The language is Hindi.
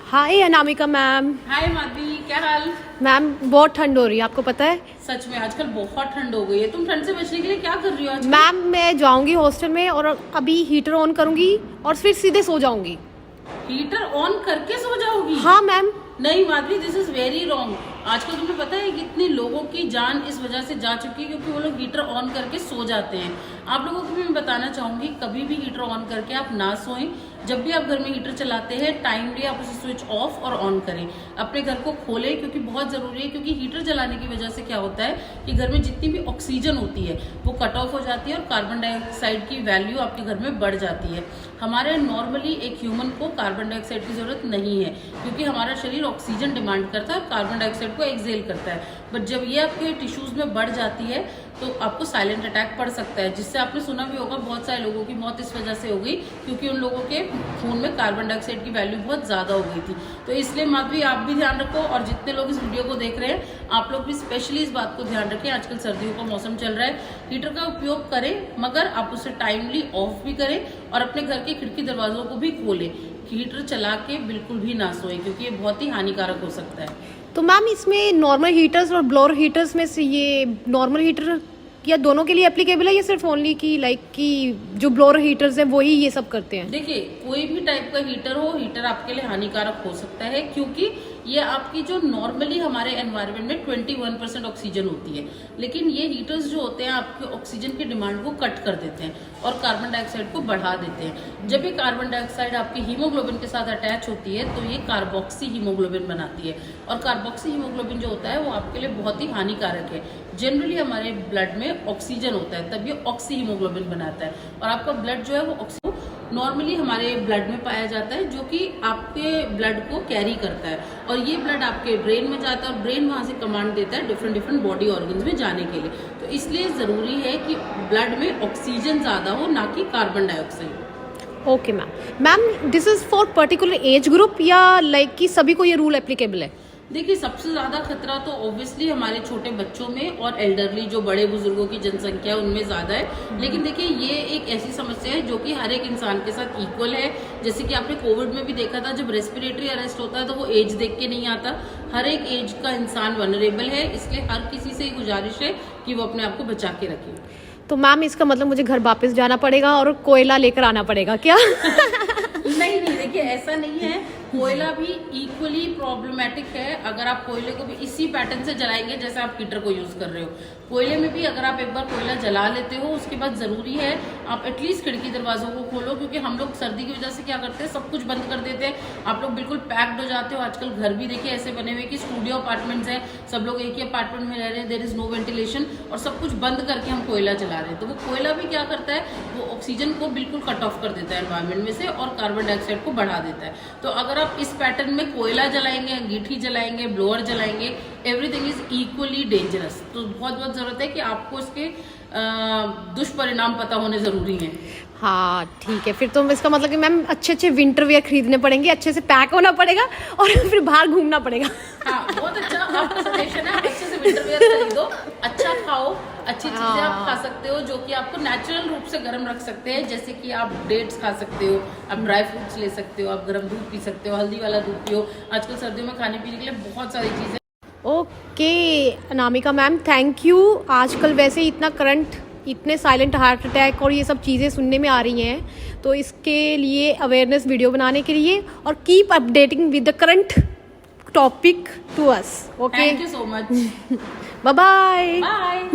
हाय अनामिका मैम। हाय माधवी, क्या हाल? मैम बहुत ठंड हो रही है, आपको पता है? सच में आजकल बहुत ठंड हो गई है। तुम ठंड से बचने के लिए क्या कर रही हो आजकल? मैम मैं जाऊंगी हॉस्टल में और अभी हीटर ऑन करूंगी और फिर सीधे सो जाऊंगी। हीटर ऑन करके सो जाओगी? हाँ मैम। नहीं Madhavi, this is very wrong. आजकल तुम्हें पता है कितने लोगों की जान इस वजह से जा चुकी है क्योंकि वो लोग हीटर ऑन करके सो जाते हैं। आप लोगों को भी मैं बताना चाहूंगी, कभी भी हीटर ऑन करके आप ना सोएं। जब भी आप घर में हीटर चलाते हैं टाइमली आप उसे स्विच ऑफ और ऑन करें। अपने घर को खोलें क्योंकि बहुत जरूरी है, क्योंकि हीटर जलाने की वजह से क्या होता है कि घर में जितनी भी ऑक्सीजन होती है वो कट ऑफ हो जाती है और कार्बन डाइऑक्साइड की वैल्यू आपके घर में बढ़ जाती है। हमारे नॉर्मली एक ह्यूमन को कार्बन डाइऑक्साइड की जरूरत नहीं है क्योंकि हमारा शरीर ऑक्सीजन डिमांड करता है और कार्बन डाइऑक्साइड को एक्सेल करता है। बट जब ये आपके टिश्यूज में बढ़ जाती है तो आपको साइलेंट अटैक पड़ सकता है, जिससे आपने सुना भी होगा बहुत सारे लोगों की मौत इस वजह से हो गई क्योंकि उन लोगों के खून में कार्बन डाइऑक्साइड की वैल्यू बहुत ज्यादा हो गई थी। तो इसलिए माधवी आप भी ध्यान रखो और जितने लोग इस वीडियो को देख रहे हैं आप लोग भी स्पेशली इस बात को ध्यान रखें। आजकल सर्दियों का मौसम चल रहा है, हीटर का उपयोग करें मगर आप उसे टाइमली ऑफ भी करें और अपने घर के खिड़की दरवाजों को भी खोलें। हीटर चला के बिल्कुल भी ना सोए क्योंकि ये बहुत ही हानिकारक हो सकता है। तो मैम इसमें नॉर्मल हीटर्स और ब्लोअर हीटर्स में से ये नॉर्मल हीटर या दोनों के लिए एप्लीकेबल है या सिर्फ ओनली की कि जो ब्लोअर हीटर्स हैं वही ये सब करते हैं? देखिए, कोई भी टाइप का हीटर हो, हीटर आपके लिए हानिकारक हो सकता है क्योंकि ये आपकी जो नॉर्मली हमारे एनवायरनमेंट में 21% ऑक्सीजन होती है, लेकिन ये हीटर्स जो होते हैं आपके ऑक्सीजन की डिमांड को कट कर देते हैं और कार्बन डाइऑक्साइड को बढ़ा देते हैं। जब ये कार्बन डाइऑक्साइड आपकी हीमोग्लोबिन के साथ अटैच होती है तो ये कार्बोक्सी हीमोग्लोबिन बनाती है और कार्बोक्सी हीमोग्लोबिन जो होता है वो आपके लिए बहुत ही हानिकारक है। जनरली हमारे ब्लड में ऑक्सीजन होता है तब ये ऑक्सी हीमोग्लोबिन बनाता है और आपका ब्लड जो है वो नॉर्मली हमारे ब्लड में पाया जाता है जो कि आपके ब्लड को कैरी करता है और ये ब्लड आपके ब्रेन में जाता है और ब्रेन वहां से कमांड देता है डिफरेंट बॉडी ऑर्गन्स में जाने के लिए। तो इसलिए जरूरी है कि ब्लड में ऑक्सीजन ज्यादा हो, ना कि carbon dioxide. Okay ma'am this is for particular age group या कि सभी को ये रूल एप्लीकेबल है? देखिए, सबसे ज्यादा खतरा तो ऑब्वियसली हमारे छोटे बच्चों में और एल्डरली जो बड़े बुजुर्गों की जनसंख्या है उनमें ज्यादा है। लेकिन देखिए, ये एक ऐसी समस्या है जो कि हर एक इंसान के साथ इक्वल है। जैसे कि आपने कोविड में भी देखा था, जब रेस्पिरेटरी अरेस्ट होता है तो वो एज देख के नहीं आता। हर एक एज का इंसान वनरेबल है, इसलिए हर किसी से गुजारिश है कि वो अपने आप को बचा के रखे। तो मैम इसका मतलब मुझे घर वापस जाना पड़ेगा और कोयला लेकर आना पड़ेगा क्या? नहीं, देखिए ऐसा नहीं है। कोयला भी इक्वली प्रॉब्लमेटिक है। अगर आप कोयले को भी इसी पैटर्न से जलाएंगे जैसे आप हीटर को यूज कर रहे हो, कोयले में भी अगर आप एक बार कोयला जला लेते हो उसके बाद जरूरी है आप एटलीस्ट खिड़की दरवाजों को खोलो, क्योंकि हम लोग सर्दी की वजह से क्या करते हैं, सब कुछ बंद कर देते हैं। आप लोग बिल्कुल पैक्ड हो जाते हो। आजकल घर भी देखिए ऐसे बने हुए कि स्टूडियो अपार्टमेंट्स हैं, सब लोग एक ही अपार्टमेंट में रह रहे हैं, देयर इज नो वेंटिलेशन और सब कुछ बंद करके हम कोयला जला रहे हैं। तो वो कोयला भी क्या करता है, वो ऑक्सीजन को बिल्कुल कट ऑफ कर देता है एनवायरमेंट में से और कार्बन डाइऑक्साइड को बढ़ा देता है। तो अगर आप इस पैटर्न में कोयला जलाएंगे, अंगीठी जलाएंगे, ब्लोअर जलाएंगे, एवरीथिंग इज इक्वली डेंजरस। तो बहुत जरूरत है कि आपको इसके दुष्परिणाम पता होने जरूरी है। हाँ ठीक है, फिर तो इसका मतलब कि मैम अच्छे विंटर वेयर खरीदने पड़ेंगे, अच्छे से पैक होना पड़ेगा और फिर बाहर घूमना पड़ेगा। हाँ, बहुत अच्छा आपका सजेशन है। अच्छे से विंटर वेयर खरीदो, अच्छा खाओ, अच्छी चीजें आप खा सकते हो जो कि आपको नेचुरल रूप से गर्म रख सकते हैं। जैसे कि आप डेट्स खा सकते हो, आप ड्राई फ्रूट्स ले सकते हो, आप गर्म दूध पी सकते हो, हल्दी वाला दूध पियो। आजकल सर्दियों में खाने पीने के लिए बहुत सारी चीजें। Okay Anamika ma'am, thank you. आजकल वैसे इतना करंट, इतने साइलेंट हार्ट अटैक और ये सब चीज़ें सुनने में आ रही हैं, तो इसके लिए अवेयरनेस वीडियो बनाने के लिए और keep updating with the current topic to us. Okay, thank you so much. Bye bye.